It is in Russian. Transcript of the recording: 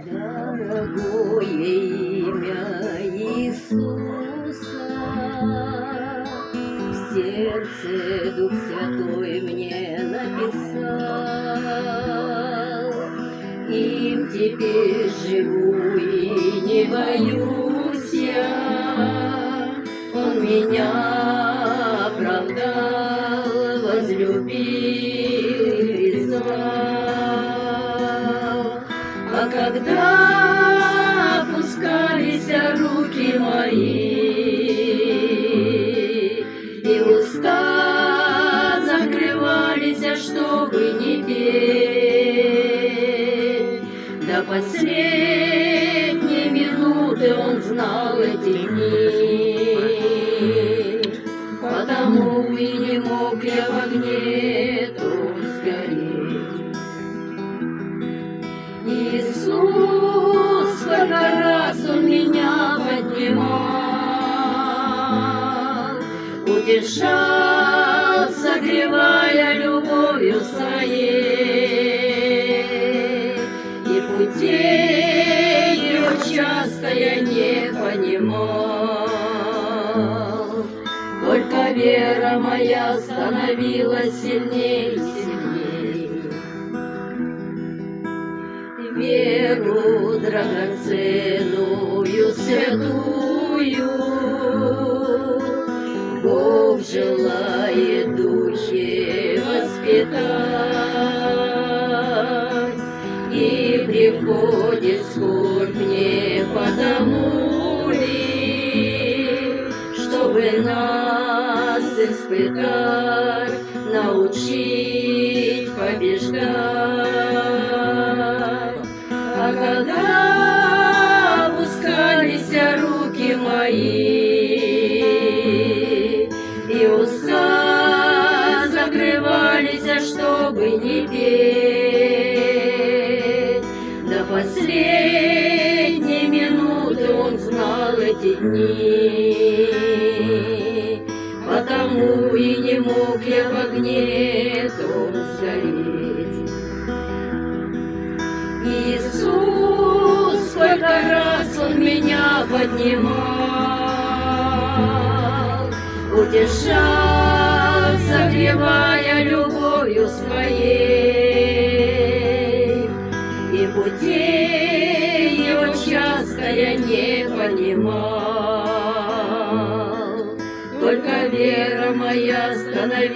Дорогое имя Иисуса, в сердце Дух Святой мне написал. Им теперь живу и не боюсь я, Он меня оправдал, возлюбил и призвал. А когда опускались руки мои и уста закрывались, чтобы не петь, до последней минуты Он знал эти дни, потому и не мог я в огне том сгореть. Иисус, сколько раз Он меня поднимал, утешал, согревая любовью своей, и путей Его часто я не понимал, только вера моя становилась сильней и сильней. Веру драгоценную, святую, Бог желает в духе воспитать, и приходит скорбь не потому ли, чтобы нас испытать, научить побеждать. А когда опускались руки мои и уста закрывались, чтобы не петь, до последней минуты Он знал эти дни, потому и не мог я в огне том сгореть. Иисус, сколько раз Он меня поднимал, утешал, согревая любовью своей, и путей Его часто я не понимал, только вера моя становилась